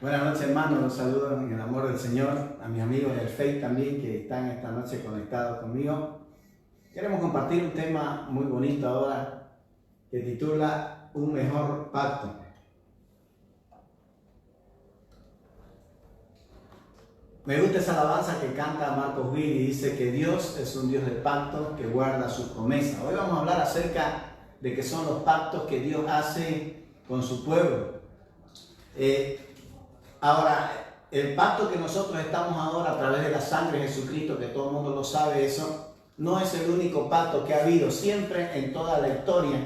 Buenas noches, hermanos. Los saludo en el amor del Señor. A mis amigos del Faith también que están esta noche conectados conmigo. Queremos compartir un tema muy bonito ahora que titula Un mejor pacto. Me gusta esa alabanza que canta Marcos Witt y dice que Dios es un Dios de pacto que guarda sus promesas. Hoy vamos a hablar acerca de qué son los pactos que Dios hace con su pueblo. Ahora, el pacto que nosotros estamos ahora a través de la sangre de Jesucristo, que todo el mundo lo sabe eso, no es el único pacto que ha habido. Siempre en toda la historia,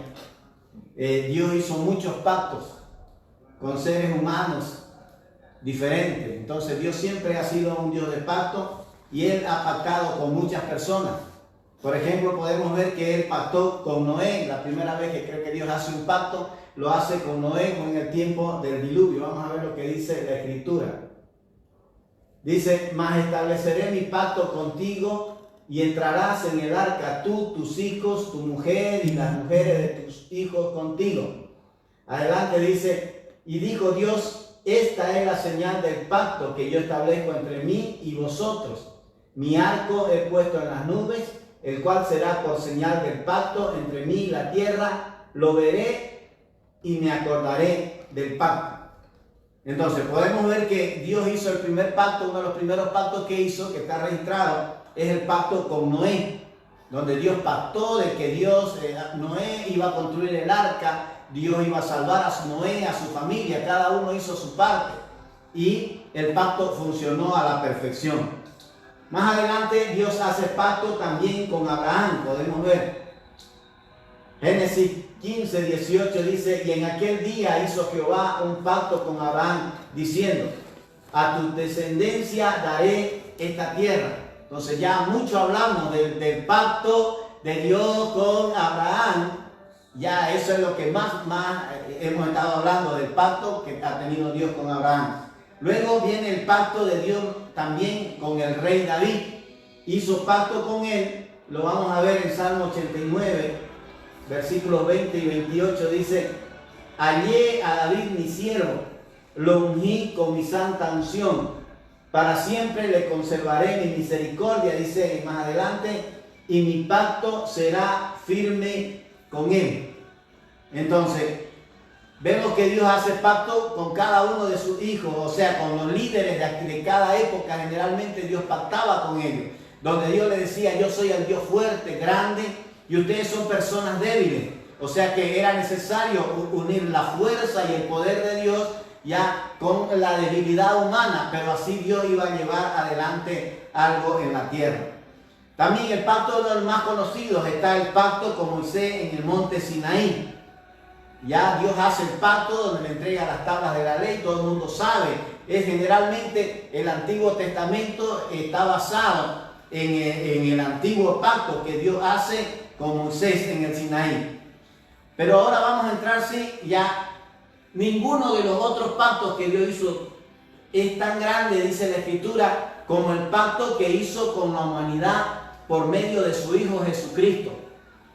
Dios hizo muchos pactos con seres humanos diferentes. Entonces Dios siempre ha sido un Dios de pacto y Él ha pactado con muchas personas. Por ejemplo, podemos ver que Él pactó con Noé. La primera vez que creo que Dios hace un pacto, lo hace con Noé en el tiempo del diluvio. Vamos a ver lo que dice la Escritura. Dice: mas estableceré mi pacto contigo y entrarás en el arca tú, tus hijos, tu mujer y las mujeres de tus hijos contigo. Adelante dice: y dijo Dios, esta es la señal del pacto que yo establezco entre mí y vosotros. Mi arco he puesto en las nubes, el cual será por señal del pacto entre mí y la tierra. Lo veré y me acordaré del pacto. Entonces podemos ver que Dios hizo el primer pacto. Uno de los primeros pactos que hizo, que está registrado, es el pacto con Noé, donde Dios pactó de que Noé iba a construir el arca. Dios iba a salvar a Noé, a su familia. Cada uno hizo su parte y el pacto funcionó a la perfección. Más adelante Dios hace pacto también con Abraham. Podemos ver Génesis 15, 18 dice: y en aquel día hizo Jehová un pacto con Abraham, diciendo: a tu descendencia daré esta tierra. Entonces ya mucho hablamos del pacto de Dios con Abraham. Ya eso es lo que más hemos estado hablando, del pacto que ha tenido Dios con Abraham. Luego viene el pacto de Dios también con el rey David. Hizo pacto con él. Lo vamos a ver en Salmo 89. Versículos 20 y 28 dice: hallé a David mi siervo, lo ungí con mi santa unción, para siempre le conservaré mi misericordia, dice más adelante, y mi pacto será firme con él. Entonces, vemos que Dios hace pacto con cada uno de sus hijos, o sea, con los líderes de cada época. Generalmente Dios pactaba con ellos, donde Dios le decía: yo soy el Dios fuerte, grande, y ustedes son personas débiles. O sea que era necesario unir la fuerza y el poder de Dios ya con la debilidad humana, pero así Dios iba a llevar adelante algo en la tierra. También el pacto de los más conocidos está el pacto con Moisés en el monte Sinaí. Ya Dios hace el pacto donde le entrega las tablas de la ley. Todo el mundo sabe, es generalmente el Antiguo Testamento está basado en el antiguo pacto que Dios hace con Moisés en el Sinaí. Pero ahora vamos a entrar, ya ninguno de los otros pactos que Dios hizo es tan grande, dice la Escritura, como el pacto que hizo con la humanidad por medio de su Hijo Jesucristo,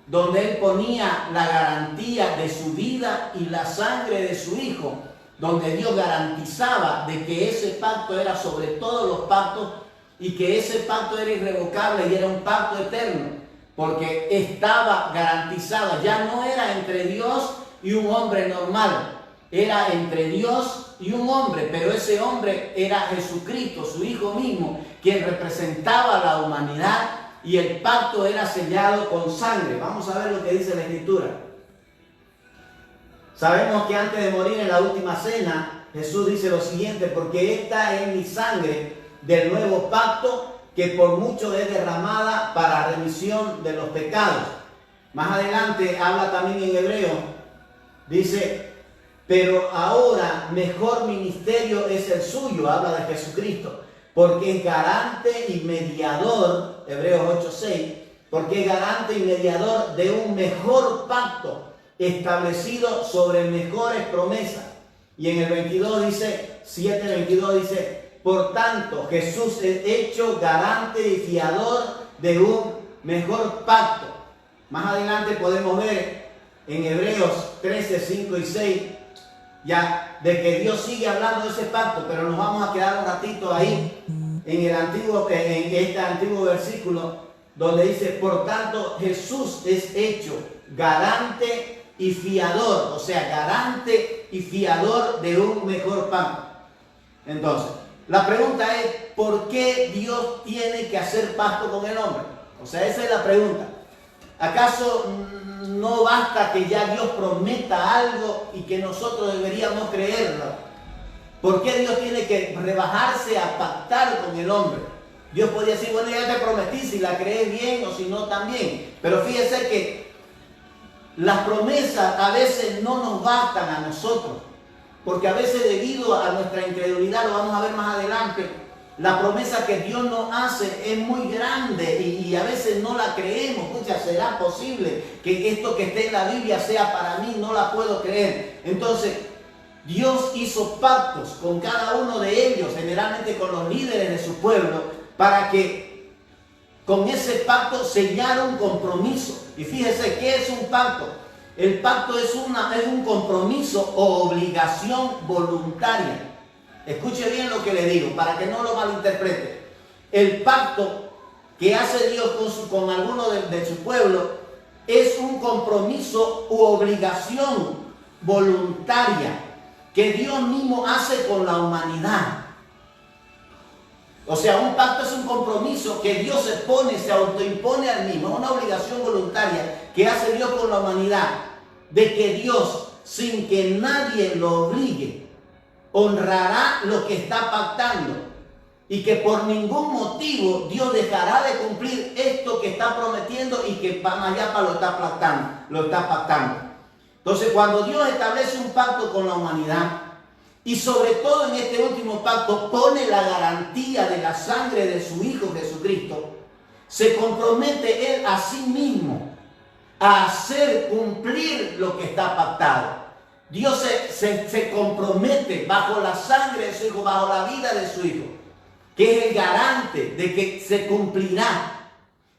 donde Él ponía la garantía de su vida y la sangre de su Hijo, donde Dios garantizaba de que ese pacto era sobre todos los pactos y que ese pacto era irrevocable y era un pacto eterno, porque estaba garantizado. Ya no era entre Dios y un hombre normal, era entre Dios y un hombre, pero ese hombre era Jesucristo, su Hijo mismo, quien representaba a la humanidad, y el pacto era sellado con sangre. Vamos a ver lo que dice la Escritura. Sabemos que antes de morir en la última cena, Jesús dice lo siguiente: porque esta es mi sangre del nuevo pacto, que por mucho es derramada para remisión de los pecados. Más adelante habla también en Hebreo, dice: pero ahora mejor ministerio es el suyo, habla de Jesucristo, porque es garante y mediador, Hebreos 8:6, porque es garante y mediador de un mejor pacto establecido sobre mejores promesas. Y en el 22 dice, 7:22 dice: por tanto, Jesús es hecho garante y fiador de un mejor pacto. Más adelante podemos ver en Hebreos 13, 5 y 6 ya, de que Dios sigue hablando de ese pacto, pero nos vamos a quedar un ratito ahí, en este antiguo versículo, donde dice, por tanto, Jesús es hecho garante y fiador, o sea, garante y fiador de un mejor pacto. Entonces, la pregunta es, ¿por qué Dios tiene que hacer pacto con el hombre? O sea, esa es la pregunta. ¿Acaso no basta que ya Dios prometa algo y que nosotros deberíamos creerlo? ¿Por qué Dios tiene que rebajarse a pactar con el hombre? Dios podría decir, bueno, ya te prometí, si la crees bien o si no también. Pero fíjese que las promesas a veces no nos bastan a nosotros. Porque a veces debido a nuestra incredulidad, lo vamos a ver más adelante, la promesa que Dios nos hace es muy grande y a veces no la creemos. Escucha, ¿será posible que esto que esté en la Biblia sea para mí? No la puedo creer. Entonces, Dios hizo pactos con cada uno de ellos, generalmente con los líderes de su pueblo, para que con ese pacto sellara un compromiso. Y fíjese, ¿qué es un pacto? El pacto es un compromiso o obligación voluntaria. Escuche bien lo que le digo, para que no lo malinterprete. El pacto que hace Dios con alguno de su pueblo es un compromiso u obligación voluntaria que Dios mismo hace con la humanidad. O sea, un pacto es un compromiso que Dios se autoimpone al mismo, una obligación voluntaria que hace Dios con la humanidad, de que Dios, sin que nadie lo obligue, honrará lo que está pactando y que por ningún motivo Dios dejará de cumplir esto que está prometiendo y que más allá lo está pactando. Entonces, cuando Dios establece un pacto con la humanidad, y sobre todo en este último pacto pone la garantía de la sangre de su Hijo Jesucristo, se compromete Él a sí mismo a hacer cumplir lo que está pactado. Dios se compromete bajo la sangre de su Hijo, bajo la vida de su Hijo, que es el garante de que se cumplirá,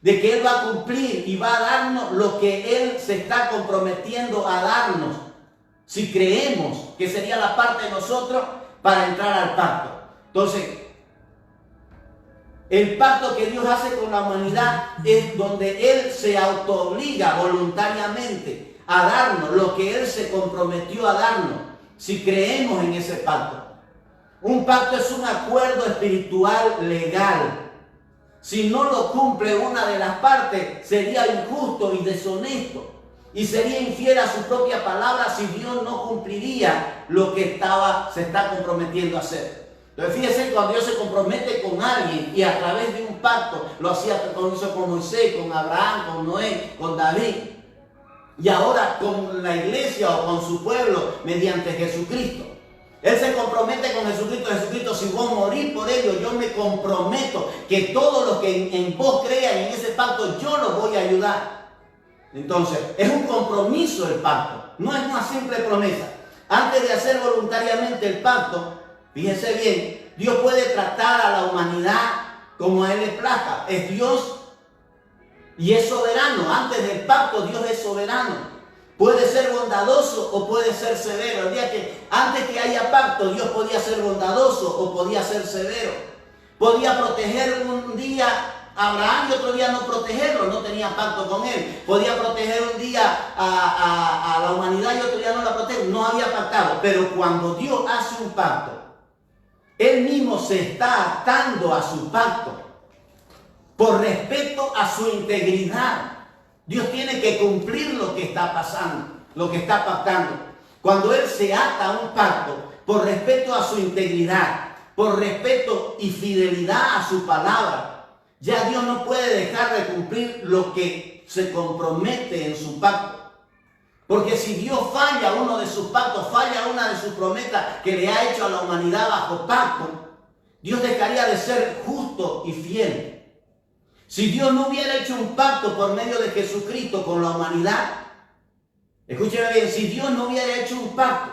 de que Él va a cumplir y va a darnos lo que Él se está comprometiendo a darnos, si creemos que sería la parte de nosotros para entrar al pacto. Entonces, el pacto que Dios hace con la humanidad es donde Él se autoobliga voluntariamente a darnos lo que Él se comprometió a darnos, si creemos en ese pacto. Un pacto es un acuerdo espiritual legal. Si no lo cumple una de las partes, sería injusto y deshonesto. Y sería infiel a su propia palabra si Dios no cumpliría lo que se está comprometiendo a hacer. Entonces fíjese, cuando Dios se compromete con alguien y a través de un pacto, lo hizo con Moisés, con Abraham, con Noé, con David, y ahora con la iglesia o con su pueblo mediante Jesucristo. Él se compromete con Jesucristo, si vos morís por ello, yo me comprometo que todos los que en vos crean en ese pacto, yo los voy a ayudar. Entonces, es un compromiso el pacto, no es una simple promesa. Antes de hacer voluntariamente el pacto, fíjense bien, Dios puede tratar a la humanidad como a Él le plazca. Es Dios y es soberano. Antes del pacto, Dios es soberano. Puede ser bondadoso o puede ser severo. El día que antes que haya pacto, Dios podía ser bondadoso o podía ser severo. Podía proteger un día a Abraham y otro día no protegerlo, no tenía pacto con él. Podía proteger un día a la humanidad y otro día no la protege, no había pactado. Pero cuando Dios hace un pacto, Él mismo se está atando a su pacto por respeto a su integridad. Dios tiene que cumplir lo que está pasando, lo que está pactando. Cuando Él se ata a un pacto por respeto a su integridad, por respeto y fidelidad a su palabra, ya Dios no puede dejar de cumplir lo que se compromete en su pacto. Porque si Dios falla uno de sus pactos, falla una de sus promesas que le ha hecho a la humanidad bajo pacto, Dios dejaría de ser justo y fiel. Si Dios no hubiera hecho un pacto por medio de Jesucristo con la humanidad, escúcheme bien, si Dios no hubiera hecho un pacto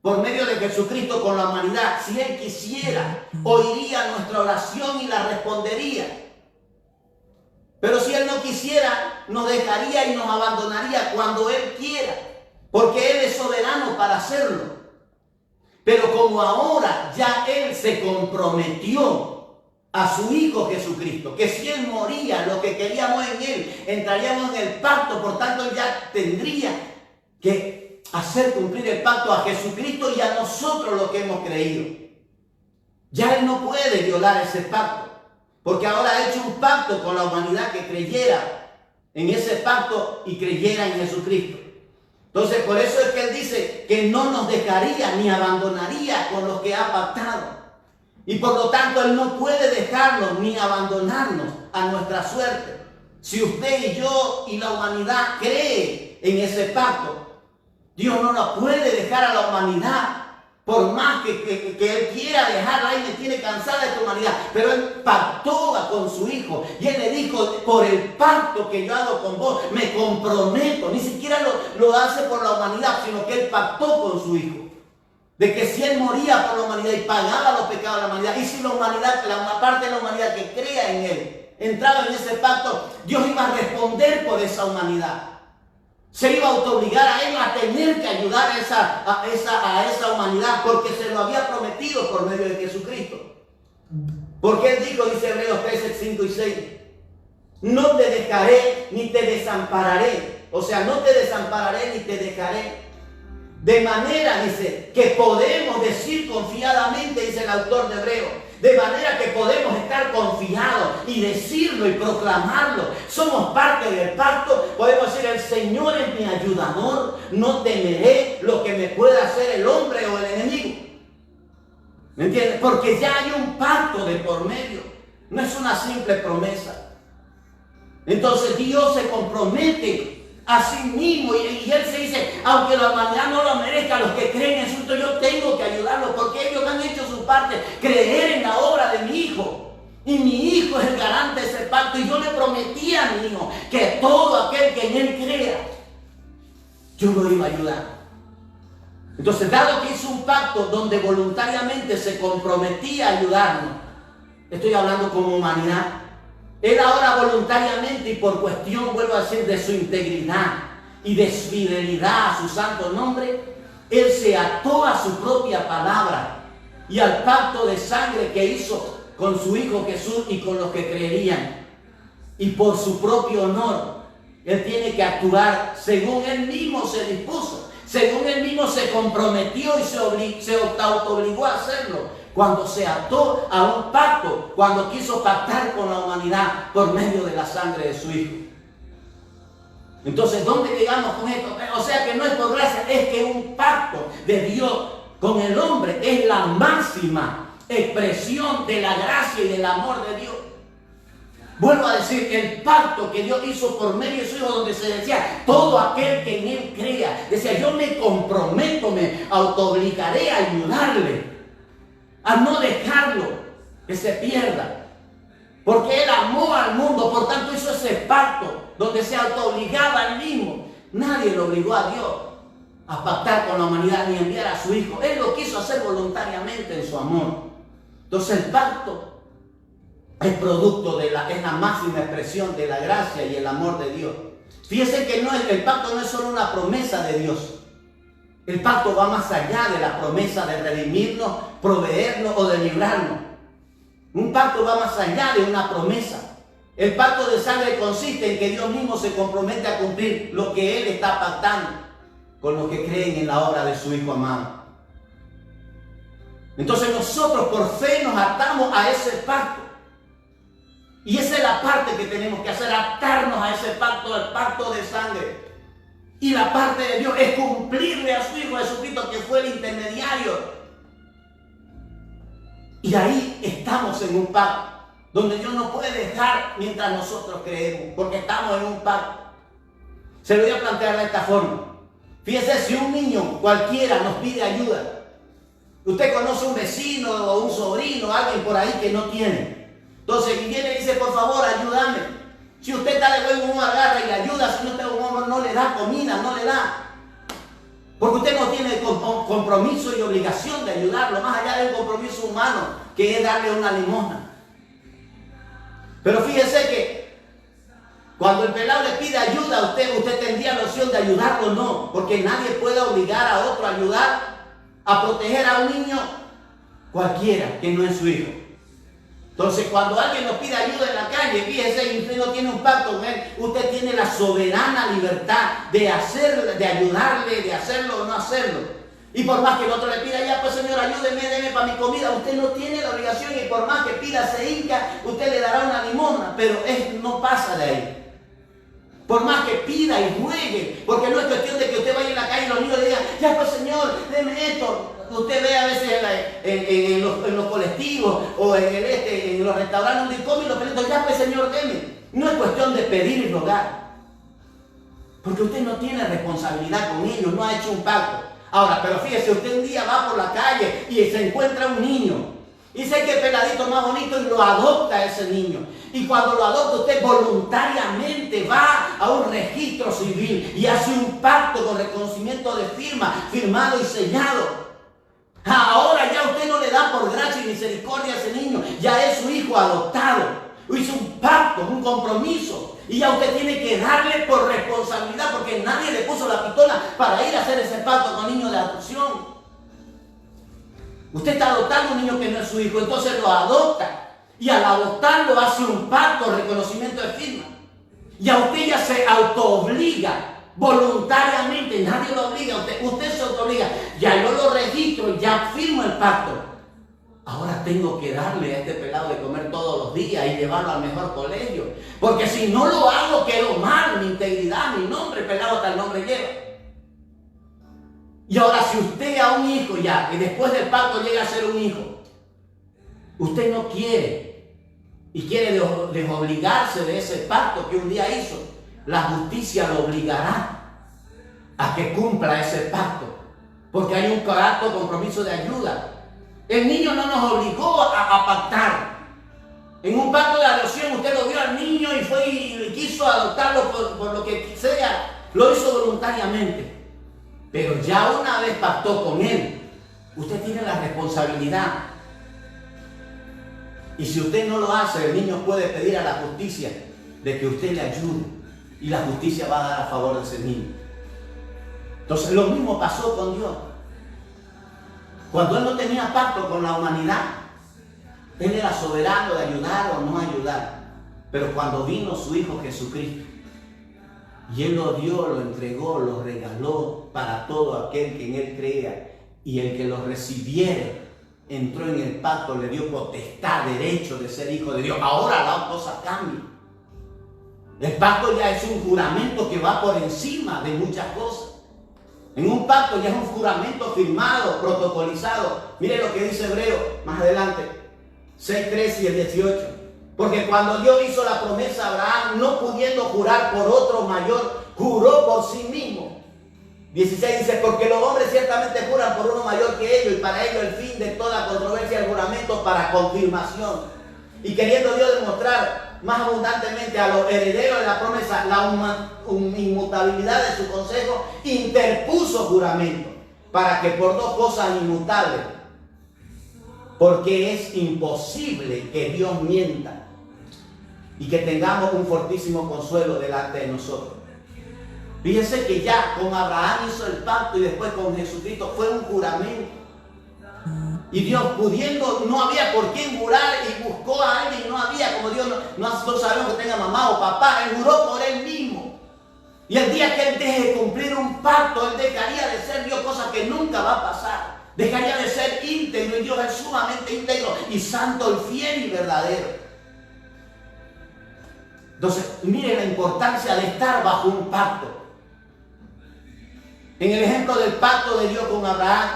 por medio de Jesucristo con la humanidad, si Él quisiera, oiría nuestra oración y la respondería. Pero si Él no quisiera, nos dejaría y nos abandonaría cuando Él quiera, porque Él es soberano para hacerlo. como ahora ya Él se comprometió a su Hijo Jesucristo, que si Él moría, lo que queríamos en Él, entraríamos en el pacto, por tanto Él ya tendría que hacer cumplir el pacto a Jesucristo y a nosotros los que hemos creído. Ya Él no puede violar ese pacto, porque ahora ha hecho un pacto con la humanidad que creyera en ese pacto y creyera en Jesucristo. Entonces, por eso es que Él dice que no nos dejaría ni abandonaría con los que ha pactado. Y por lo tanto, Él no puede dejarnos ni abandonarnos a nuestra suerte. Si usted y yo y la humanidad cree en ese pacto, Dios no nos puede dejar a la humanidad. Por más que Él quiera dejarla, ahí me tiene cansada de esta humanidad. Pero Él pactó con su Hijo. Y Él le dijo, por el pacto que yo hago con vos, me comprometo. Ni siquiera lo hace por la humanidad, sino que Él pactó con su Hijo. De que si Él moría por la humanidad y pagaba los pecados de la humanidad, y si la humanidad, una parte de la humanidad que crea en Él, entraba en ese pacto, Dios iba a responder por esa humanidad. Se iba a autoobligar a Él a tener que ayudar a esa humanidad, porque se lo había prometido por medio de Jesucristo. Porque Él dijo, dice Hebreos 13, 5 y 6, no te dejaré ni te desampararé. O sea, no te desampararé ni te dejaré. De manera, dice, que podemos decir confiadamente, dice el autor de Hebreos, de manera que podemos estar confiados y decirlo y proclamarlo. Somos parte del pacto. Podemos decir, el Señor es mi ayudador, no temeré lo que me pueda hacer el hombre o el enemigo. ¿Me entiendes? Porque ya hay un pacto de por medio. No es una simple promesa. Entonces Dios se compromete a sí mismo y Él se dice, aunque la humanidad no lo merezca, los que creen en Cristo, yo tengo que ayudarlos porque ellos han hecho su parte, creer en la obra de mi Hijo. Y mi Hijo es el garante de ese pacto, y yo le prometí a mi Hijo que todo aquel que en Él crea, yo lo iba a ayudar. Entonces, dado que hizo un pacto donde voluntariamente se comprometía a ayudarnos, estoy hablando como humanidad, Él ahora voluntariamente y por cuestión, vuelvo a decir, de su integridad y de su fidelidad a su santo nombre, Él se ató a su propia palabra y al pacto de sangre que hizo con su Hijo Jesús y con los que creerían. Y por su propio honor, Él tiene que actuar según Él mismo se dispuso, según Él mismo se comprometió y se autoobligó a hacerlo. Cuando se ató a un pacto, cuando quiso pactar con la humanidad por medio de la sangre de su Hijo. Entonces, ¿dónde llegamos con esto? O sea que no es por gracia, es que un pacto de Dios con el hombre es la máxima expresión de la gracia y del amor de Dios. Vuelvo a decir, el pacto que Dios hizo por medio de su Hijo, donde se decía, todo aquel que en Él crea, decía, yo me comprometo, me autoobligaré a ayudarle, a no dejarlo que se pierda, porque Él amó al mundo, por tanto hizo ese pacto donde se autoobligaba al mismo. Nadie lo obligó a Dios a pactar con la humanidad ni enviar a su Hijo. Él lo quiso hacer voluntariamente en su amor. Entonces el pacto es producto es la máxima expresión de la gracia y el amor de Dios. Fíjense que el pacto no es solo una promesa de Dios. El pacto va más allá de la promesa de redimirnos, proveernos o de librarnos. Un pacto va más allá de una promesa. El pacto de sangre consiste en que Dios mismo se compromete a cumplir lo que Él está pactando con los que creen en la obra de su Hijo amado. Entonces nosotros por fe nos atamos a ese pacto. Y esa es la parte que tenemos que hacer, atarnos a ese pacto, el pacto de sangre. Y la parte de Dios es cumplirle a su Hijo Jesucristo, que fue el intermediario. Y ahí estamos en un pacto, donde Dios nos puede dejar mientras nosotros creemos, porque estamos en un pacto. Se lo voy a plantear de esta forma. Fíjese, si un niño cualquiera nos pide ayuda, usted conoce un vecino o un sobrino, alguien por ahí que no tiene. Entonces, y viene y dice, por favor, ayúdame. Si usted está de buen humor, agarra y le ayuda. Si no está de buen humor, no le da comida, no le da. Porque usted no tiene compromiso y obligación de ayudarlo, más allá de un compromiso humano, que es darle una limosna. Pero fíjese que cuando el pelado le pide ayuda a usted tendría la opción de ayudarlo o no, porque nadie puede obligar a otro a ayudar a proteger a un niño cualquiera que no es su hijo. Entonces, cuando alguien nos pide ayuda en la calle, fíjese, y usted no tiene un pacto con él, usted tiene la soberana libertad de ayudarle, de hacerlo o no hacerlo. Y por más que el otro le pida, ya pues Señor, ayúdeme, deme para mi comida, usted no tiene la obligación, y por más que pida, se hinca, usted le dará una limosna, pero no pasa de ahí. Por más que pida y juegue, porque no es cuestión de que usted vaya en la calle y los niños le digan, ya pues Señor, deme esto. Usted ve a veces en los colectivos o en los restaurantes donde comen los pelitos, ya pues Señor, deme. No es cuestión de pedir y rogar, porque usted no tiene responsabilidad con ellos, no ha hecho un pacto. Ahora, pero fíjese, usted un día va por la calle y se encuentra un niño, y sé que el peladito más bonito, y lo adopta a ese niño. Y cuando lo adopta, usted voluntariamente va a un registro civil y hace un pacto con reconocimiento de firma, firmado y sellado. Ahora ya usted no le da por gracia y misericordia a ese niño, ya es su hijo adoptado. Hizo un pacto, un compromiso, y ya usted tiene que darle por responsabilidad, porque nadie le puso la pistola para ir a hacer ese pacto con niño de adopción. Usted está adoptando un niño que no es su hijo, entonces lo adopta. Y al adoptarlo hace un pacto, reconocimiento de firma. Y a usted ya se autoobliga voluntariamente, nadie lo obliga, usted se autoobliga. Ya yo lo registro, ya firmo el pacto. Ahora tengo que darle a este pelado de comer todos los días y llevarlo al mejor colegio. Porque si no lo hago, quedo mal, mi integridad, mi nombre, el pelado hasta el nombre lleva. Y ahora si usted a un hijo ya, que después del pacto llega a ser un hijo, usted no quiere y quiere desobligarse de ese pacto que un día hizo, la justicia lo obligará a que cumpla ese pacto, porque hay un carácter, compromiso de ayuda. El niño no nos obligó a pactar. En un pacto de adopción usted lo vio al niño y fue y quiso adoptarlo por lo que sea, lo hizo voluntariamente. Pero ya una vez pactó con él, usted tiene la responsabilidad. Y si usted no lo hace, el niño puede pedir a la justicia de que usted le ayude, y la justicia va a dar a favor de ese niño. Entonces lo mismo pasó con Dios. Cuando Él no tenía pacto con la humanidad, Él era soberano de ayudar o no ayudar. Pero cuando vino su Hijo Jesucristo, y Él lo dio, lo entregó, lo regaló para todo aquel que en Él crea, y el que lo recibiere, entró en el pacto, le dio potestad, derecho de ser hijo de Dios. Ahora la cosa cambia. El pacto ya es un juramento que va por encima de muchas cosas. En un pacto ya es un juramento firmado, protocolizado. Mire lo que dice Hebreo más adelante, 6:13 y el 18. Porque cuando Dios hizo la promesa a Abraham, no pudiendo jurar por otro mayor, juró por sí mismo. 16 dice, porque los hombres ciertamente juran por uno mayor que ellos, y para ellos el fin de toda controversia el juramento para confirmación. Y queriendo Dios demostrar más abundantemente a los herederos de la promesa la inmutabilidad de su consejo, interpuso juramento, para que por dos cosas inmutables, porque es imposible que Dios mienta, y que tengamos un fortísimo consuelo delante de nosotros. Fíjense que ya con Abraham hizo el pacto, y después con Jesucristo fue un juramento. Y Dios pudiendo, no había por quién jurar, y buscó a alguien, no había, como Dios no sabemos que tenga mamá o papá, Él juró por Él mismo. Y el día que Él deje de cumplir un pacto, Él dejaría de ser Dios, cosa que nunca va a pasar. Dejaría de ser íntegro, y Dios es sumamente íntegro y santo y fiel y verdadero. Entonces, mire la importancia de estar bajo un pacto. En el ejemplo del pacto de Dios con Abraham,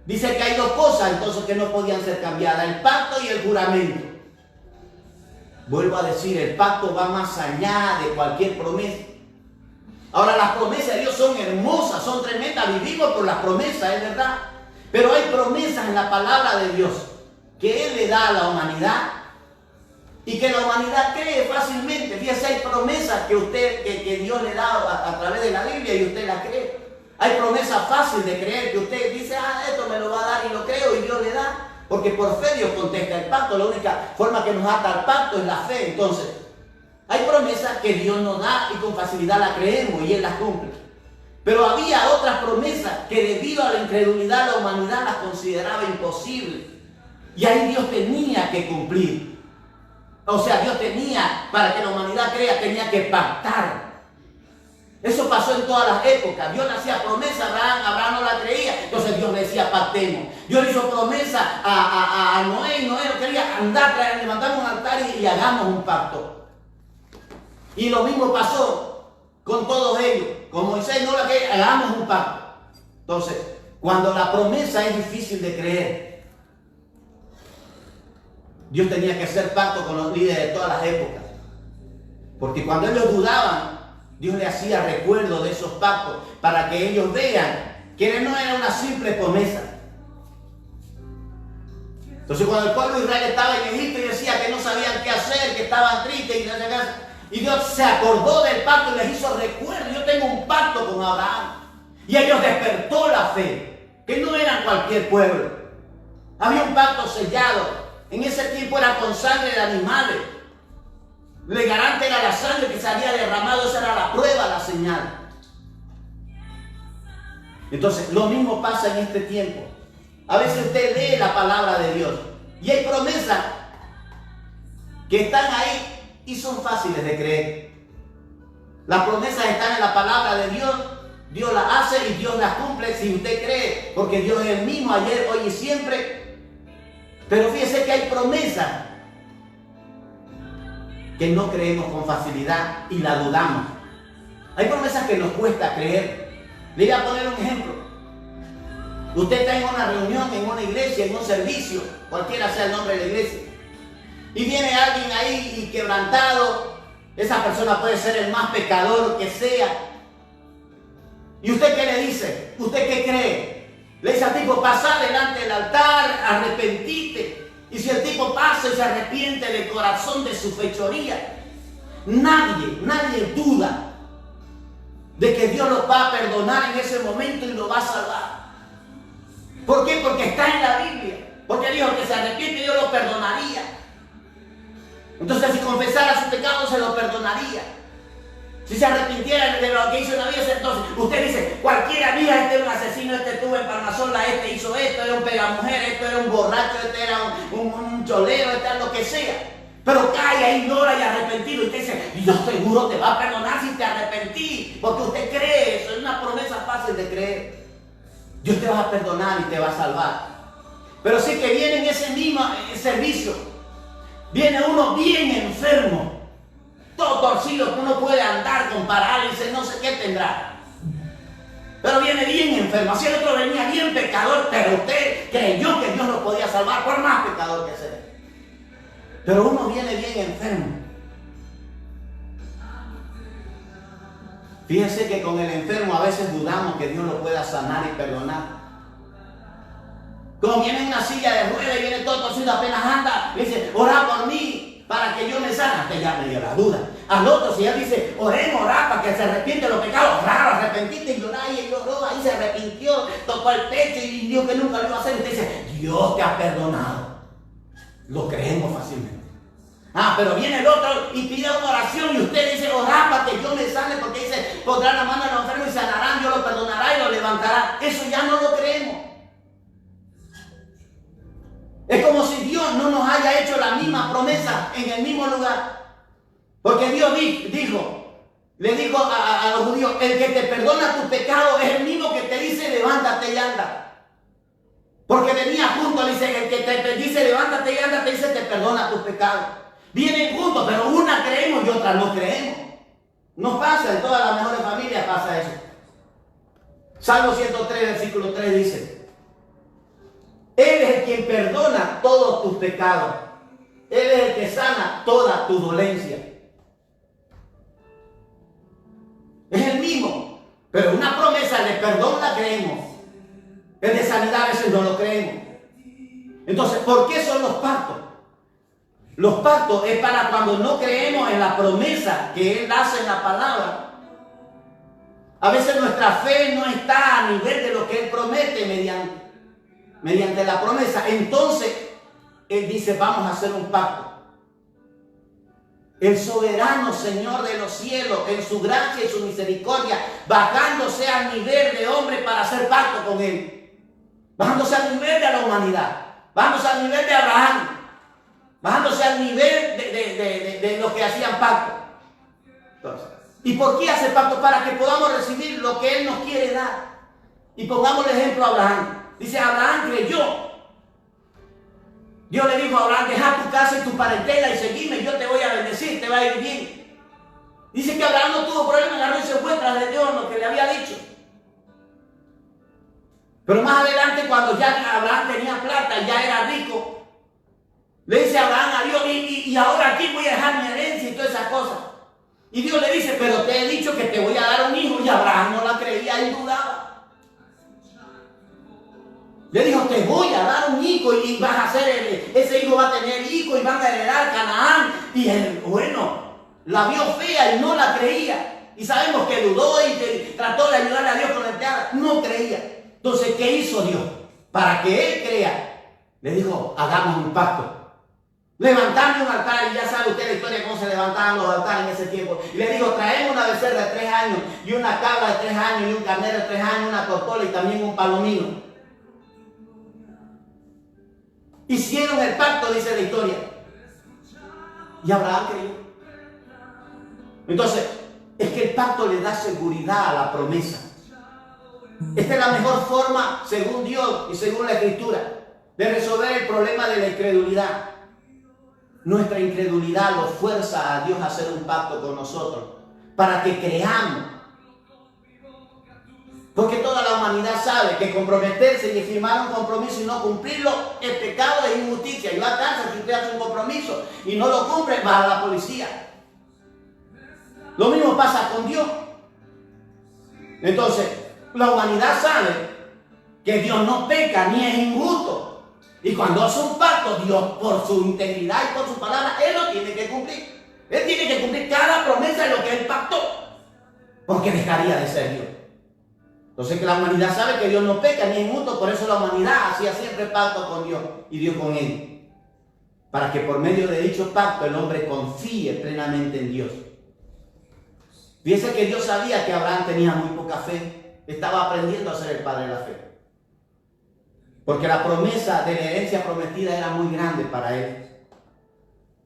dice que hay dos cosas entonces que no podían ser cambiadas, el pacto y el juramento. Vuelvo a decir, el pacto va más allá de cualquier promesa. Ahora, las promesas de Dios son hermosas, son tremendas, vivimos por las promesas, es verdad. Pero hay promesas en la palabra de Dios que Él le da a la humanidad y que la humanidad cree fácilmente. Fíjese, hay promesas que Dios le da a través de la Biblia y usted las cree. Hay promesas fáciles de creer que usted dice, esto me lo va a dar, y lo creo, y Dios le da. Porque por fe Dios contesta el pacto. La única forma que nos ata al pacto es la fe. Entonces, hay promesas que Dios nos da y con facilidad las creemos y Él las cumple. Pero había otras promesas que debido a la incredulidad la humanidad las consideraba imposibles. Y ahí Dios tenía que cumplir. O sea, Dios tenía, para que la humanidad crea, tenía que pactar. Eso pasó en todas las épocas. Dios le hacía promesa a Abraham no la creía. Entonces Dios le decía, pactemos. Dios le hizo promesa a Noé y Noé no quería andar, levantamos un altar y hagamos un pacto. Y lo mismo pasó con todos ellos. Con Moisés no la quería, hagamos un pacto. Entonces, cuando la promesa es difícil de creer, Dios tenía que hacer pacto con los líderes de todas las épocas. Porque cuando ellos dudaban, Dios le hacía recuerdo de esos pactos para que ellos vean que no era una simple promesa. Entonces cuando el pueblo de Israel estaba en Egipto y decía que no sabían qué hacer, que estaban tristes y Dios se acordó del pacto y les hizo recuerdo. Yo tengo un pacto con Abraham. Y ellos despertó la fe, que no eran cualquier pueblo. Había un pacto sellado. En ese tiempo era con sangre de animales. El garante era la sangre que se había derramado, esa era la prueba, la señal. Entonces, lo mismo pasa en este tiempo. A veces usted lee la palabra de Dios y hay promesas que están ahí y son fáciles de creer. Las promesas están en la palabra de Dios, Dios las hace y Dios las cumple si usted cree, porque Dios es el mismo ayer, hoy y siempre. Pero fíjese que hay promesas que no creemos con facilidad y la dudamos. Hay promesas que nos cuesta creer. Le voy a poner un ejemplo. Usted está en una reunión, en una iglesia, en un servicio, cualquiera sea el nombre de la iglesia, y viene alguien ahí y quebrantado. Esa persona puede ser el más pecador que sea. ¿Y usted qué le dice? ¿Usted qué cree? Le dice al tipo, pasa delante del altar, arrepentite. Y si el tipo pasa y se arrepiente del corazón de su fechoría, nadie duda de que Dios lo va a perdonar en ese momento y lo va a salvar. ¿Por qué? Porque está en la Biblia. Porque dijo que se arrepiente Dios lo perdonaría. Entonces si confesara su pecado se lo perdonaría. Si se arrepintiera de lo que hizo en la vida, entonces usted dice, cualquiera, mira, este era un asesino, este estuvo en Parnasola, este hizo esto, era un pegamujer, este era un borracho, este era un cholero, este era lo que sea. Pero calla, ignora y arrepentido. Y usted dice, Dios seguro te va a perdonar si te arrepentí, porque usted cree eso, es una promesa fácil de creer. Dios te va a perdonar y te va a salvar. Pero sí que viene en ese mismo servicio, viene uno bien enfermo, todo torcido, que uno puede andar con parálisis, no sé qué tendrá. Pero viene bien enfermo. Así el otro venía bien pecador, pero usted creyó que Dios lo podía salvar por más pecador que sea. Pero uno viene bien enfermo. Fíjense que con el enfermo a veces dudamos que Dios lo pueda sanar y perdonar. Como viene en una silla de ruedas y viene todo torcido, apenas anda, le dice, ora por mí para que yo me sane. Hasta ya me dio la duda. Al otro, si él dice, oremos, orar para que se arrepiente de los pecados, claro, arrepentiste y llorar, y él lloró, ahí se arrepintió, tocó el techo y dijo que nunca lo iba a hacer. Y usted dice, Dios te ha perdonado. Lo creemos fácilmente. Pero viene el otro y pide una oración y usted dice, orar para que yo me sane, porque dice, pondrá la mano en los enfermos y sanarán, Dios lo perdonará y lo levantará. Eso ya no lo creemos. Es como si Dios no nos haya hecho la misma promesa en el mismo lugar. Porque Dios le dijo a los judíos, el que te perdona tus pecados es el mismo que te dice, levántate y anda. Porque venía juntos, dice, el que te dice, levántate y anda, te dice, te perdona tus pecados. Vienen juntos, pero una creemos y otra no creemos. Nos pasa, en todas las mejores familias pasa eso. Salmo 103, versículo 3 dice, Él es el quien perdona todos tus pecados. Él es el que sana toda tu dolencia. Es el mismo, pero una promesa de perdón la creemos. El de sanidad a veces no lo creemos. Entonces, ¿por qué son los pactos? Los pactos es para cuando no creemos en la promesa que Él hace en la palabra. A veces nuestra fe no está a nivel de lo que Él promete mediante la promesa. Entonces, Él dice, vamos a hacer un pacto. el soberano Señor de los cielos, en su gracia y su misericordia, bajándose al nivel de hombre para hacer pacto con él, bajándose al nivel de la humanidad, bajándose al nivel de Abraham, bajándose al nivel de los que hacían pacto. Entonces, ¿y por qué hace pacto? Para que podamos recibir lo que Él nos quiere dar. Y pongamos el ejemplo a Abraham. Dice, Abraham creyó. Dios le dijo a Abraham, deja tu casa y tu parentela y seguime, yo te voy a bendecir, te va a ir bien. Dice que Abraham no tuvo problema, agarró y se fue tras de Dios, lo que le había dicho. Pero más adelante, cuando ya Abraham tenía plata y ya era rico, le dice Abraham a Dios, y ahora aquí voy a dejar mi herencia y todas esas cosas. Y Dios le dice, pero te he dicho que te voy a dar un hijo. Y Abraham no la creía y dudaba. Le dijo, te voy a dar un hijo y vas a ser, ese hijo va a tener hijo y van a heredar Canaán. Y él, bueno, la vio fea y no la creía. Y sabemos que dudó y que trató de ayudarle a Dios con el teatro. No creía. Entonces, ¿qué hizo Dios? Para que él crea, le dijo, hagamos un pacto. Levantando un altar, y ya sabe usted la historia cómo se levantaban los altares en ese tiempo. Y le dijo, traemos una becerra de 3 años, y una cabra de 3 años, y un carnero de 3 años, una tortola y también un palomino. Hicieron el pacto, dice la historia. Y Abraham creyó. Entonces, es que el pacto le da seguridad a la promesa. Esta es la mejor forma, según Dios y según la Escritura, de resolver el problema de la incredulidad. Nuestra incredulidad lo fuerza a Dios a hacer un pacto con nosotros, para que creamos. Porque toda la humanidad sabe que comprometerse y firmar un compromiso y no cumplirlo es pecado, es injusticia. Y va a cárcel si usted hace un compromiso y no lo cumple, va a la policía. Lo mismo pasa con Dios. Entonces, la humanidad sabe que Dios no peca ni es injusto. Y cuando hace un pacto, Dios, por su integridad y por su palabra, Él lo tiene que cumplir. Él tiene que cumplir cada promesa de lo que Él pactó, porque dejaría de ser Dios. Entonces, que la humanidad sabe que Dios no peca ni es injusto, por eso la humanidad hacía siempre pacto con Dios y Dios con Él, para que por medio de dicho pacto el hombre confíe plenamente en Dios. Fíjense que Dios sabía que Abraham tenía muy poca fe, estaba aprendiendo a ser el padre de la fe. Porque la promesa de la herencia prometida era muy grande para él.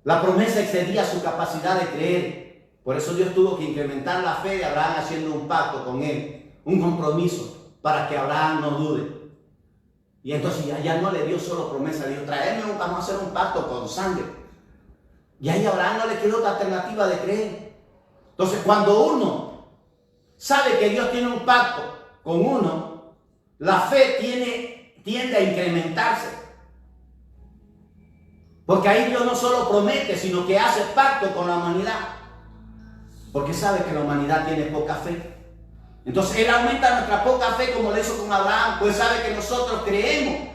La promesa excedía su capacidad de creer. Por eso Dios tuvo que incrementar la fe de Abraham haciendo un pacto con él, un compromiso, para que Abraham no dude. Y entonces ya no le dio solo promesa, le dijo, vamos a hacer un pacto con sangre. Y ahí a Abraham no le quedó otra alternativa de creer. Entonces, cuando uno sabe que Dios tiene un pacto con uno, la fe tiende a incrementarse. Porque ahí Dios no solo promete, sino que hace pacto con la humanidad. Porque sabe que la humanidad tiene poca fe. Entonces Él aumenta nuestra poca fe como lo hizo con Abraham, pues sabe que nosotros creemos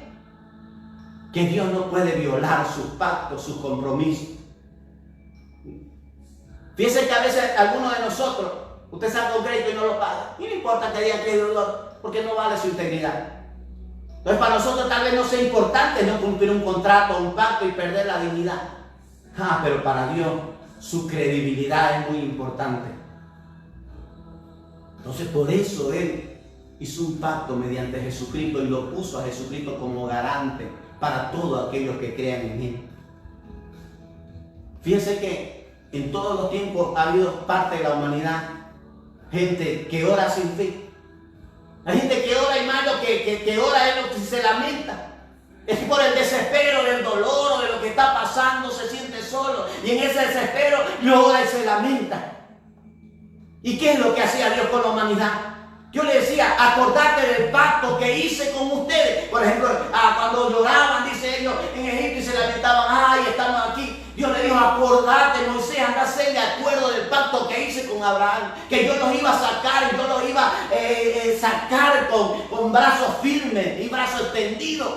que Dios no puede violar sus pactos, sus compromisos. Fíjense que a veces algunos de nosotros, usted saca un crédito y no lo paga. Y no importa que diga que es deudor, porque no vale su integridad. Entonces para nosotros tal vez no sea importante no cumplir un contrato, un pacto y perder la dignidad. Pero para Dios su credibilidad es muy importante. Entonces por eso Él hizo un pacto mediante Jesucristo y lo puso a Jesucristo como garante para todos aquellos que crean en Él. Fíjense que en todos los tiempos ha habido parte de la humanidad gente que ora sin fe. Hay gente que ora, hermano, que ora es lo que se lamenta. Es por el desespero del dolor o de lo que está pasando, se siente solo. Y en ese desespero llora y se lamenta. ¿Y qué es lo que hacía Dios con la humanidad? Yo le decía, acordate del pacto que hice con ustedes. Por ejemplo, cuando lloraban, dice ellos, en Egipto y se lamentaban, ay, estamos aquí. Dios le dijo, acordate, Moisés, anda a hacer de acuerdo del pacto que hice con Abraham, que yo los iba a sacar y yo los iba a sacar con brazos firmes y brazos extendidos.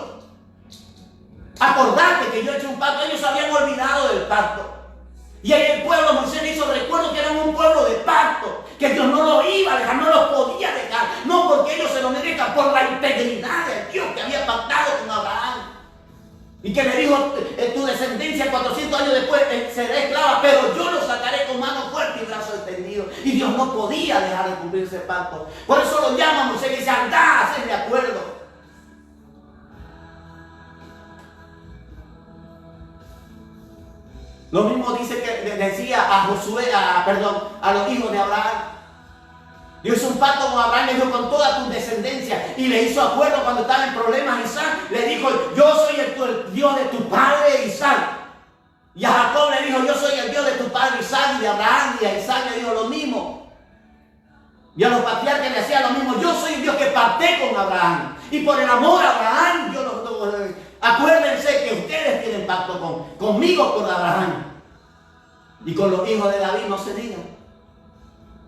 Acordate que yo he hecho un pacto. Ellos se habían olvidado del pacto. Y ahí el pueblo, Moisés le hizo recuerdo que eran un pueblo de pacto, que Dios no lo iba a dejar, no lo podía dejar, no porque ellos se lo merezcan, por la integridad de Dios que había pactado con Abraham. Y que le dijo, tu descendencia 400 años después será esclava, pero yo lo sacaré el brazo extendido. Y Dios no podía dejar de cumplir ese pacto. Por eso lo llama a Moisés y dice, anda, haced de acuerdo. Lo mismo dice que le decía a Josué, a los hijos de Abraham. Dios hizo un pacto con Abraham, le dijo con toda tu descendencia, y le hizo acuerdo cuando estaba en problemas. Isaac le dijo, yo soy el Dios de tu padre Isaac. Y a Jacob le dijo, yo soy el Dios de tu padre Isaac. Y de Abraham y a Isaac le dijo lo mismo. Y a los patriarcas le hacía lo mismo, yo soy el Dios que pacté con Abraham. Y por el amor a Abraham, acuérdense que ustedes tienen pacto conmigo, con Abraham. Y con los hijos de David no se diga.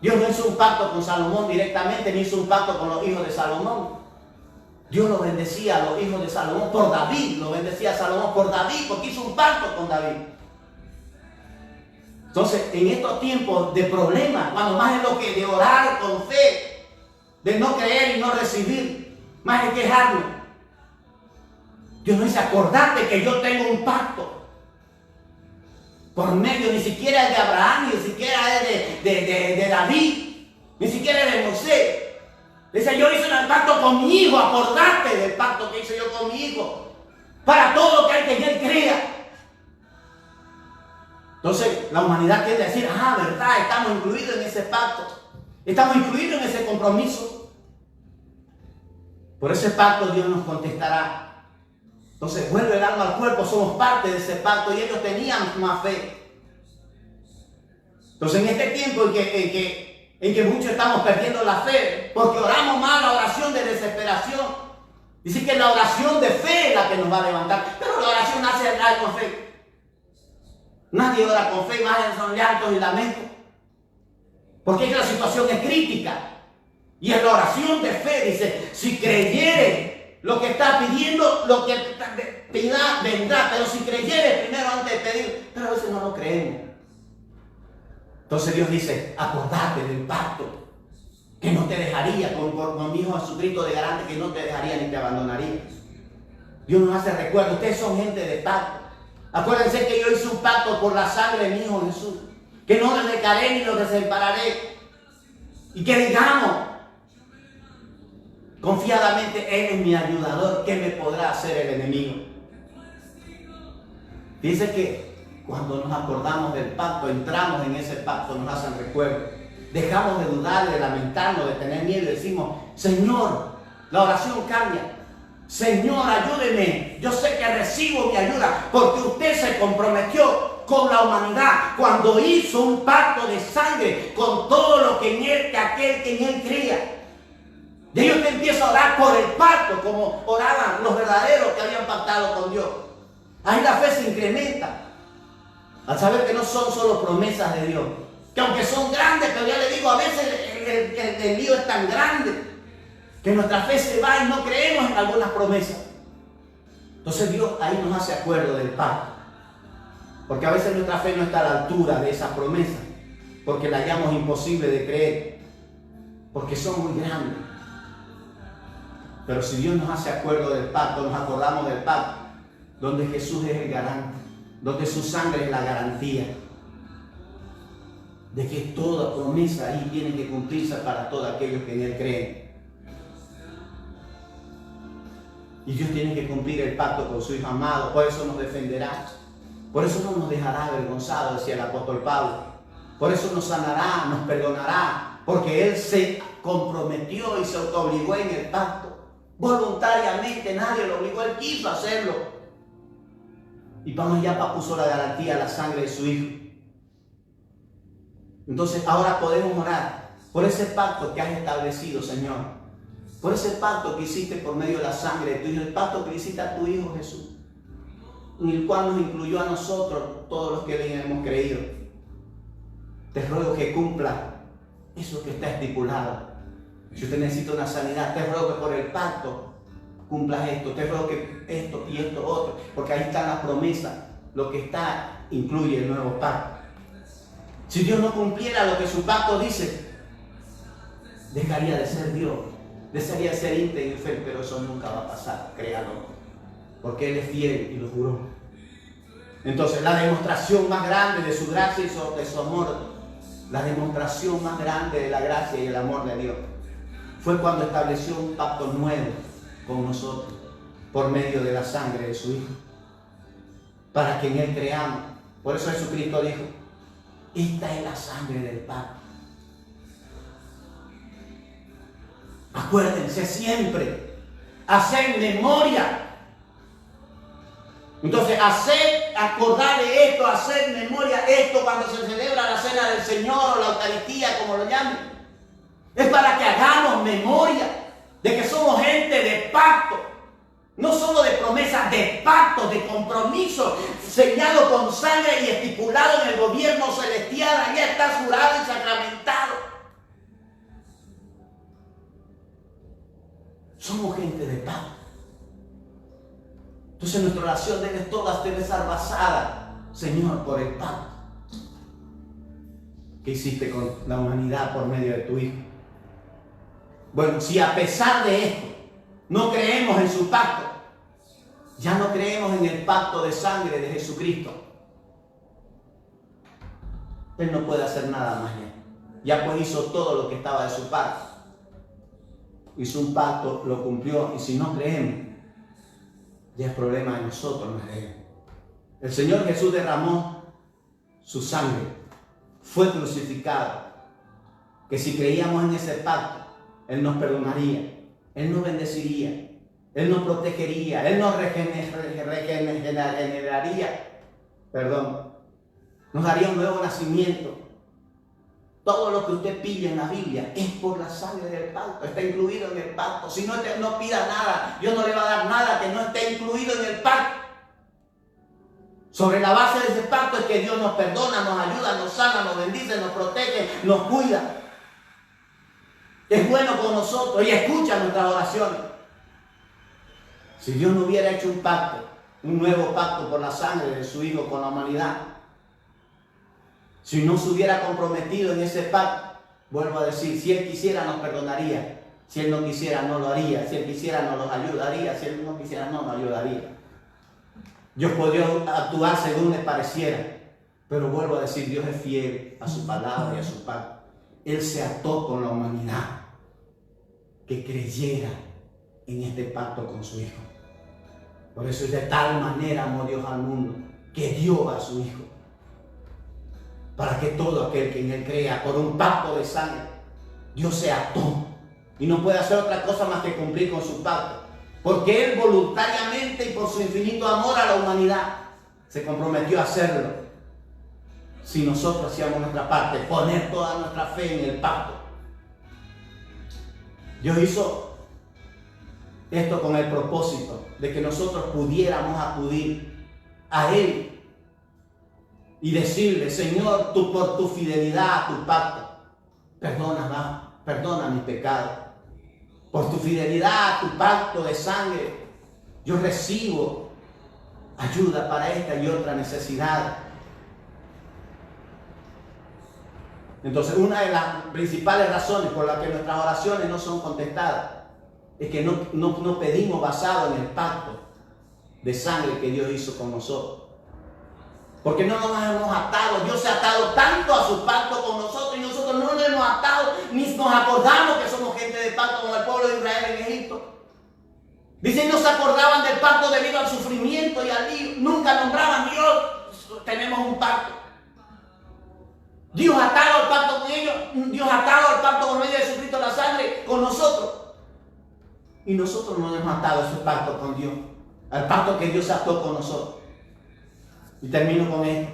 Dios no hizo un pacto con Salomón directamente, ni hizo un pacto con los hijos de Salomón. Dios lo bendecía a los hijos de Salomón por David, lo bendecía a Salomón por David, porque hizo un pacto con David. Entonces, en estos tiempos de problemas, cuando más es lo que de orar con fe, de no creer y no recibir, más es quejarnos. Dios nos dice, acordate que yo tengo un pacto. Por medio, ni siquiera es de Abraham, ni siquiera es de David, ni siquiera es de Moisés. Dice, yo hice un pacto con mi hijo, acordate del pacto que hice yo con mi hijo, para todo lo que hay que él crea. Entonces, la humanidad quiere decir, verdad, estamos incluidos en ese pacto, estamos incluidos en ese compromiso. Por ese pacto Dios nos contestará. Entonces vuelve el alma al cuerpo, somos parte de ese pacto y ellos tenían más fe. Entonces en este tiempo en que muchos estamos perdiendo la fe, porque oramos más la oración de desesperación. Dice que la oración de fe es la que nos va a levantar, pero la oración nace con fe. Nadie ora con fe, más son llantos y lamentos. Porque la situación es crítica. Y en la oración de fe dice, si creyere lo que está pidiendo, lo que pida vendrá. Pero si creyere primero antes de pedir, pero a veces no lo creemos. Entonces Dios dice, acordate del pacto, que no te dejaría, con mi Hijo Jesucristo de garante, que no te dejaría ni te abandonaría. Dios nos hace recuerdo, ustedes son gente de pacto. Acuérdense que yo hice un pacto por la sangre de mi Hijo Jesús, que no les dejaré ni los desampararé. Y que digamos confiadamente, Él es mi ayudador, ¿qué me podrá hacer el enemigo? Dice que cuando nos acordamos del pacto, entramos en ese pacto, nos hacen recuerdo. Dejamos de dudar, de lamentarnos, de tener miedo y decimos, Señor, la oración cambia. Señor, ayúdeme. Yo sé que recibo mi ayuda porque usted se comprometió con la humanidad cuando hizo un pacto de sangre con todo lo que en él, que aquel que en él creía. Y ellos te empiezan a orar por el pacto, como oraban los verdaderos que habían pactado con Dios. Ahí la fe se incrementa al saber que no son solo promesas de Dios, que aunque son grandes, pero ya le digo, a veces el lío es tan grande que nuestra fe se va y no creemos en algunas promesas. Entonces Dios ahí nos hace acuerdo del pacto, porque a veces nuestra fe no está a la altura de esas promesas, porque la hallamos imposible de creer, porque son muy grandes. Pero si Dios nos hace acuerdo del pacto, nos acordamos del pacto, donde Jesús es el garante, donde su sangre es la garantía de que toda promesa ahí tiene que cumplirse para todos aquellos que en Él creen. Y Dios tiene que cumplir el pacto con su Hijo amado, por eso nos defenderá, por eso no nos dejará avergonzados, decía el apóstol Pablo, por eso nos sanará, nos perdonará, porque Él se comprometió y se autoobligó en el pacto. Voluntariamente, nadie lo obligó, Él quiso hacerlo. Y para allá puso la garantía, la sangre de su Hijo. Entonces ahora podemos orar por ese pacto que has establecido, Señor. Por ese pacto que hiciste por medio de la sangre de tu Hijo, el pacto que hiciste a tu Hijo Jesús, en el cual nos incluyó a nosotros, todos los que le hemos creído. Te ruego que cumpla eso que está estipulado. Si usted necesita una sanidad, te ruego que por el pacto cumplas esto, te ruego que esto y esto otro, porque ahí están las promesas, lo que está incluye el nuevo pacto. Si Dios no cumpliera lo que su pacto dice, dejaría de ser Dios, dejaría de ser íntegro y fiel, pero eso nunca va a pasar, créalo, porque Él es fiel y lo juró. Entonces la demostración más grande de su gracia y de su amor la demostración más grande de la gracia y el amor de Dios fue cuando estableció un pacto nuevo con nosotros por medio de la sangre de su Hijo, para que en Él creamos. Por eso Jesucristo dijo: esta es la sangre del pacto. Acuérdense siempre, hacer memoria. Entonces, acordar de esto, hacer memoria de esto cuando se celebra la cena del Señor o la Eucaristía, como lo llamen, es para que hagamos memoria de que somos gente de pacto, no solo de promesas, de pacto, de compromiso, sellado con sangre y estipulado en el gobierno celestial. Allá está jurado y sacramentado. Somos gente de pacto. Entonces nuestra oración debe estar basada, Señor, por el pacto que hiciste con la humanidad por medio de tu Hijo. Bueno, si a pesar de esto no creemos en su pacto, ya no creemos en el pacto de sangre de Jesucristo, Él no puede hacer nada más ya pues hizo todo lo que estaba de su parte. Hizo un pacto, lo cumplió, y si no creemos, ya es problema de nosotros, no es de Él. El Señor Jesús derramó su sangre, fue crucificado, que si creíamos en ese pacto, Él nos perdonaría, Él nos bendeciría, Él nos protegería, Él nos regeneraría, nos daría un nuevo nacimiento. Todo lo que usted pide en la Biblia es por la sangre del pacto, está incluido en el pacto. Si no pida nada, Dios no le va a dar nada que no esté incluido en el pacto. Sobre la base de ese pacto es que Dios nos perdona, nos ayuda, nos sana, nos bendice, nos protege, nos cuida. Es bueno con nosotros y escucha nuestras oraciones. Si Dios no hubiera hecho un pacto, un nuevo pacto por la sangre de su Hijo con la humanidad, si no se hubiera comprometido en ese pacto, vuelvo a decir, si Él quisiera nos perdonaría, si Él no quisiera no lo haría, si Él quisiera no nos ayudaría, si Él no quisiera no nos ayudaría. Dios podría actuar según le pareciera, pero vuelvo a decir, Dios es fiel a su palabra y a su pacto. Él se ató con la humanidad que creyera en este pacto con su Hijo. Por eso es de tal manera amó Dios al mundo que dio a su Hijo, para que todo aquel que en Él crea, por un pacto de sangre, Dios se ató y no puede hacer otra cosa más que cumplir con su pacto, porque Él voluntariamente y por su infinito amor a la humanidad se comprometió a hacerlo. Si nosotros hacíamos nuestra parte, poner toda nuestra fe en el pacto. Dios hizo esto con el propósito de que nosotros pudiéramos acudir a Él y decirle: Señor, tú por tu fidelidad a tu pacto, perdona mi pecado. Por tu fidelidad a tu pacto de sangre, yo recibo ayuda para esta y otra necesidad. Entonces, una de las principales razones por las que nuestras oraciones no son contestadas es que no pedimos basado en el pacto de sangre que Dios hizo con nosotros. Porque no nos hemos atado. Dios se ha atado tanto a su pacto con nosotros y nosotros no nos hemos atado ni nos acordamos que somos gente de pacto con el pueblo de Israel en Egipto. Dicen, no se acordaban del pacto debido al sufrimiento y al lío. Nunca nombraban: Dios, tenemos un pacto. Dios atado al pacto con ellos, Dios atado al pacto por medio de Jesucristo la sangre con nosotros. Y nosotros no hemos atado ese pacto con Dios, al pacto que Dios ató con nosotros. Y termino con esto.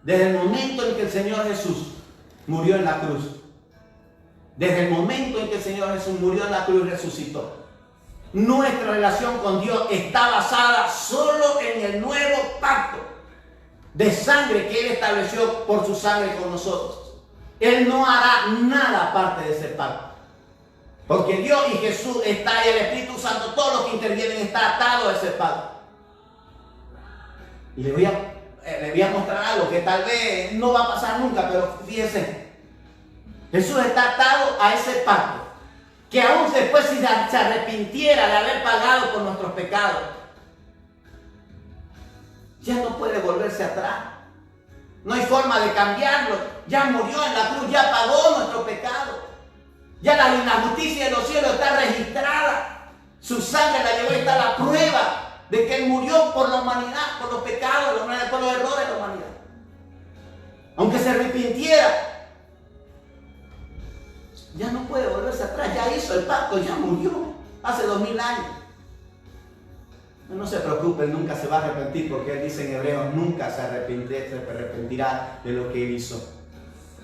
Desde el momento en que el Señor Jesús murió en la cruz, desde el momento en que el Señor Jesús murió en la cruz y resucitó, nuestra relación con Dios está basada solo en el nuevo pacto de sangre que Él estableció por su sangre con nosotros. Él no hará nada aparte de ese pacto, porque Dios y Jesús está, y el Espíritu Santo, todos los que intervienen, está atado a ese pacto. Y le voy a mostrar algo que tal vez no va a pasar nunca, pero fíjense, Jesús está atado a ese pacto, que aún después, si se arrepintiera de haber pagado por nuestros pecados, ya no puede volverse atrás. No hay forma de cambiarlo. ya murió en la cruz, ya pagó nuestro pecado. Ya la justicia de los cielos está registrada. Su sangre la llevó y está la prueba de que Él murió por la humanidad, por los pecados, por los errores de la humanidad. Aunque se arrepintiera, ya no puede volverse atrás. Ya hizo el pacto, ya murió hace 2000 años. No se preocupen, nunca se va a arrepentir, porque Él dice en Hebreos, nunca se arrepentirá de lo que Él hizo.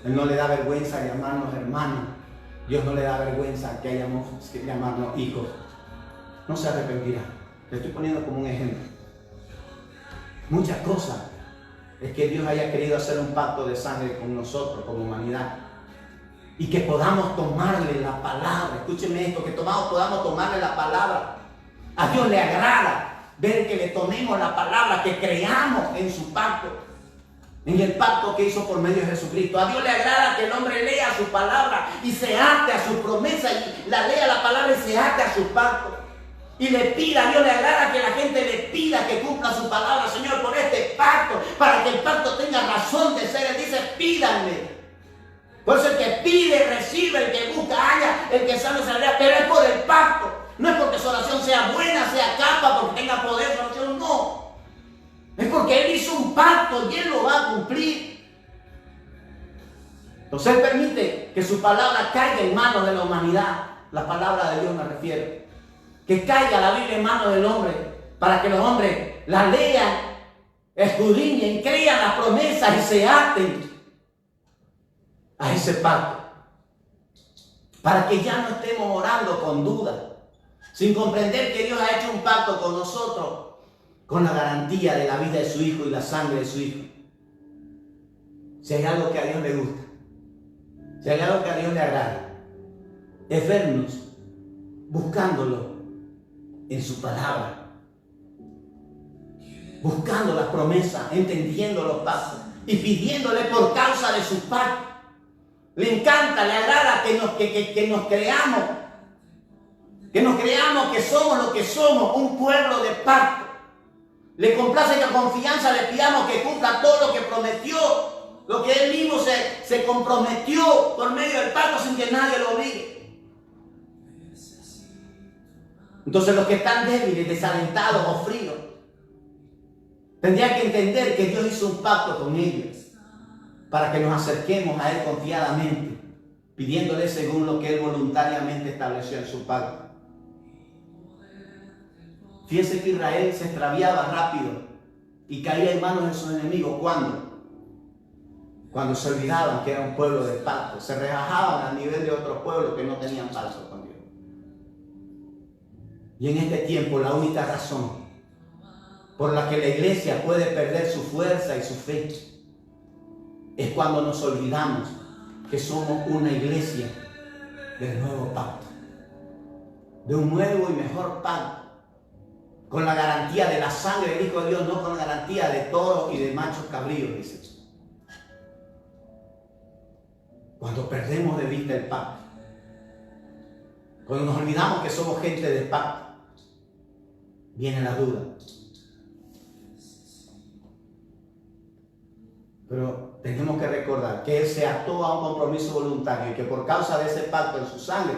Él no le da vergüenza llamarnos hermanos. Dios no le da vergüenza que hayamos que llamarnos hijos. No se arrepentirá. Le estoy poniendo como un ejemplo. Muchas cosas es que Dios haya querido hacer un pacto de sangre con nosotros, como humanidad. Y que podamos tomarle la palabra. Escúcheme esto, que podamos tomarle la palabra. A Dios le agrada ver que le tomemos la palabra, que creamos en su pacto, en el pacto que hizo por medio de Jesucristo. A Dios le agrada que el hombre lea su palabra y se ate a su promesa, y lea la palabra y se ate a su pacto. Y le pida, a Dios le agrada que la gente le pida que cumpla su palabra. Señor, por este pacto, para que el pacto tenga razón de ser. Él dice, pídanme. Por eso el que pide, recibe, el que busca, halla, el que sabe, sabrá. Pero es por el pacto. No es porque su oración sea buena, sea capa, porque tenga poder su oración, no. Es porque Él hizo un pacto y Él lo va a cumplir. Entonces Él permite que su palabra caiga en manos de la humanidad. La palabra de Dios me refiero. Que caiga la Biblia en manos del hombre, para que los hombres la lean, escudriñen, crean las promesas y se aten a ese pacto. Para que ya no estemos orando con duda, sin comprender que Dios ha hecho un pacto con nosotros, con la garantía de la vida de su Hijo y la sangre de su Hijo. Si hay algo que a Dios le gusta, si hay algo que a Dios le agrada, es vernos buscándolo en su palabra, buscando las promesas, entendiendo los pasos y pidiéndole por causa de su pacto. Le encanta, le agrada que nos creamos, que somos lo que somos, un pueblo de pacto. Le complace que a confianza le pidamos que cumpla todo lo que prometió, lo que Él mismo se comprometió por medio del pacto sin que nadie lo obligue. Entonces los que están débiles, desalentados o fríos, tendrían que entender que Dios hizo un pacto con ellos para que nos acerquemos a Él confiadamente, pidiéndole según lo que Él voluntariamente estableció en su pacto. Fíjense que Israel se extraviaba rápido y caía en manos de sus enemigos. ¿Cuándo? Cuando se olvidaban que era un pueblo de pacto, se rebajaban al nivel de otros pueblos que no tenían pacto con Dios. Y en este tiempo la única razón por la que la iglesia puede perder su fuerza y su fe es cuando nos olvidamos que somos una iglesia del nuevo pacto, de un nuevo y mejor pacto, con la garantía de la sangre del Hijo de Dios, no con la garantía de toros y de machos cabríos, dice. Cuando perdemos de vista el pacto, cuando nos olvidamos que somos gente de pacto, viene la duda. Pero tenemos que recordar que Él se ató a un compromiso voluntario y que por causa de ese pacto en su sangre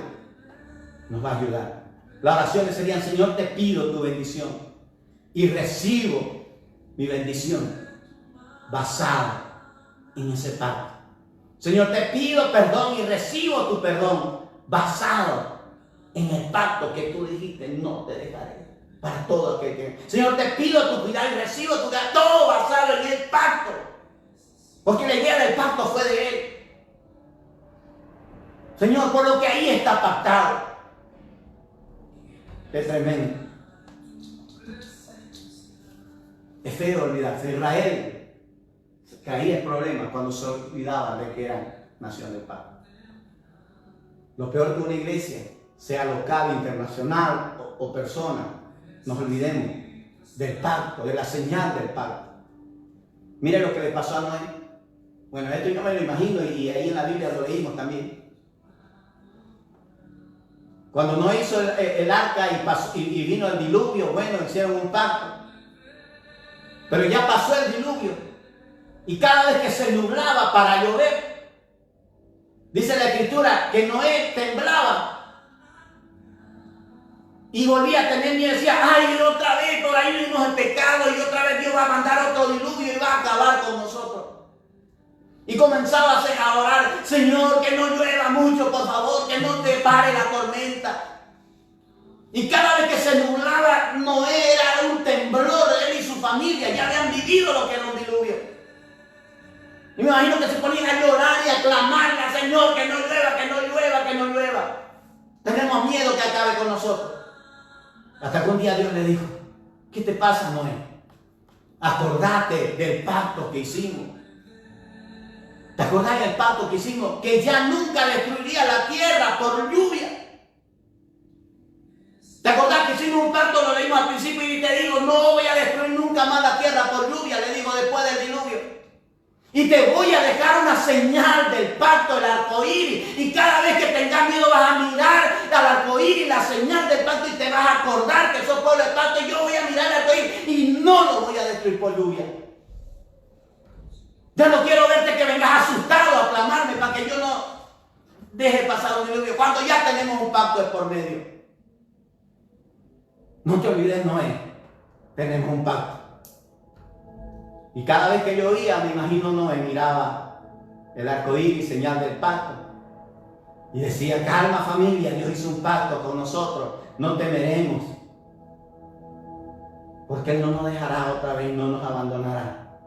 nos va a ayudar. Las oraciones serían: Señor, te pido tu bendición y recibo mi bendición basada en ese pacto. Señor, te pido perdón y recibo tu perdón basado en el pacto que tú dijiste: no te dejaré. Para todo aquel que... Señor, te pido tu cuidado y recibo tu cuidado, todo basado en el pacto. Porque la idea del pacto fue de Él. Señor, por lo que ahí está pactado. Es tremendo. Es feo olvidarse. Israel caía en problemas cuando se olvidaban de que eran nación de pacto. Lo peor que una iglesia, sea local, internacional o persona, nos olvidemos del pacto, de la señal del pacto. Mire lo que le pasó a Noé. Bueno, esto yo me lo imagino y ahí en la Biblia lo leímos también. Cuando Noé hizo el arca y vino el diluvio, bueno, hicieron un pacto. Pero ya pasó el diluvio. Y cada vez que se nublaba para llover, Dice la Escritura que Noé temblaba y volvía a tener miedo. Decía, ay, otra vez por ahí vivimos en pecado y otra vez Dios va a mandar otro diluvio y va a acabar con nosotros. Y comenzaba a orar, Señor, que no llueva mucho, por favor, que no te pare la tormenta. Y cada vez que se nublaba, Noé era un temblor, él y su familia ya habían vivido lo que era un diluvio. Y me imagino que se ponían a llorar y a clamarle al Señor, que no llueva, que no llueva, que no llueva. Tenemos miedo que acabe con nosotros. Hasta que un día Dios le dijo, ¿qué te pasa, Noé? Acordate del pacto que hicimos. ¿Te acordás del pacto que hicimos? Que ya nunca destruiría la tierra por lluvia. ¿Te acordás que hicimos un pacto? Lo leímos al principio y te digo, no voy a destruir nunca más la tierra por lluvia, le digo después del diluvio. Y te voy a dejar una señal del pacto, el arco iris. Y cada vez que tengas miedo vas a mirar al arco iris, la señal del pacto, y te vas a acordar que sos pueblo del pacto. Y yo voy a mirar el arco iris y no lo voy a destruir por lluvia. Ya no quiero verte que vengas asustado a clamarme para que yo no deje pasar un diluvio. Cuando ya tenemos un pacto de por medio. No te olvides, Noé, tenemos un pacto. Y cada vez que llovía, me imagino Noé miraba el arco iris, señal del pacto, y decía, calma familia, Dios hizo un pacto con nosotros, no temeremos, porque Él no nos dejará otra vez, no nos abandonará.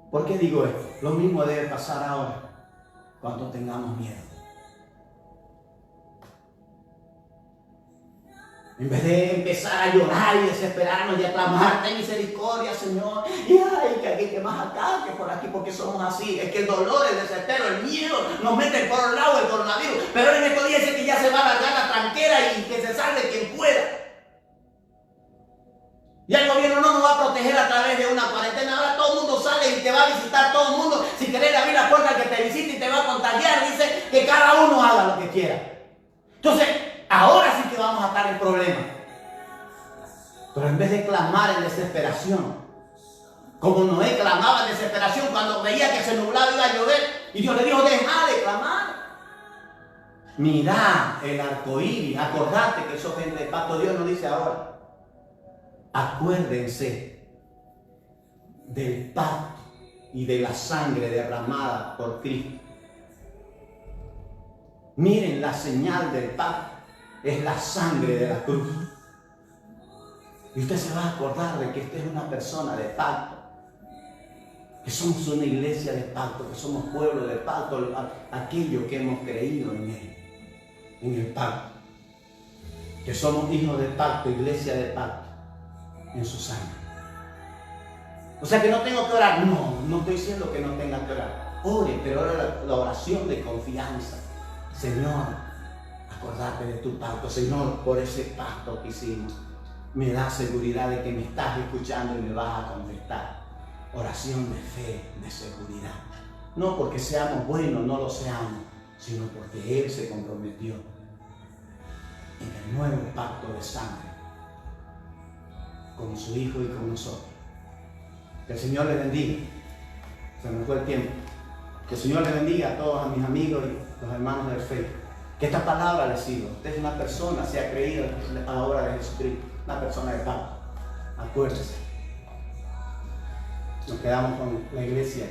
¿Por qué digo esto? Lo mismo debe pasar ahora, cuando tengamos miedo. En vez de empezar a llorar y desesperarnos y a clamar, ten misericordia, Señor. Y ay, que aquí, que más acá, que por aquí, porque somos así. Es que el dolor, el desespero, el miedo nos mete por un lado el coronavirus. Pero en estos días dice que ya se va a largar la tranquera y que se salve quien pueda. Ya el gobierno no nos va a proteger a través de una cuarentena. Ahora todo el mundo sale y te va a visitar todo el mundo. Si querés abrir la puerta al que te visite y te va a contagiar, dice que cada uno haga lo que quiera. Entonces, ahora sí que vamos a estar en problemas. Pero en vez de clamar en desesperación, como Noé clamaba en desesperación cuando veía que se nublaba y iba a llover, y Dios le dijo, deja de clamar. Mirá el arco iris, acordate que sos gente de pacto. Dios nos dice ahora, acuérdense del pacto y de la sangre derramada por Cristo. Miren la señal del pacto. Es la sangre de la cruz. Y usted se va a acordar de que usted es una persona de pacto. Que somos una iglesia de pacto, que somos pueblo de pacto, aquello que hemos creído en Él, en el pacto. Que somos hijos de pacto, iglesia de pacto, en su sangre. O sea que no tengo que orar. No estoy diciendo que no tenga que orar. Ore, pero ore la oración de confianza. Señor, acordate de tu pacto. Señor, por ese pacto que hicimos, me da seguridad de que me estás escuchando y me vas a contestar. Oración de fe, de seguridad. No porque seamos buenos, no lo seamos, sino porque Él se comprometió en el nuevo pacto de sangre con su Hijo y con nosotros. Que el Señor le bendiga. Se me fue el tiempo. Que el Señor le bendiga a todos, a mis amigos y los hermanos del fe. Que esta palabra les sirva. Usted es una persona, se ha creído en la obra de Jesucristo, una persona de pacto. Acuérdese. Nos quedamos con la iglesia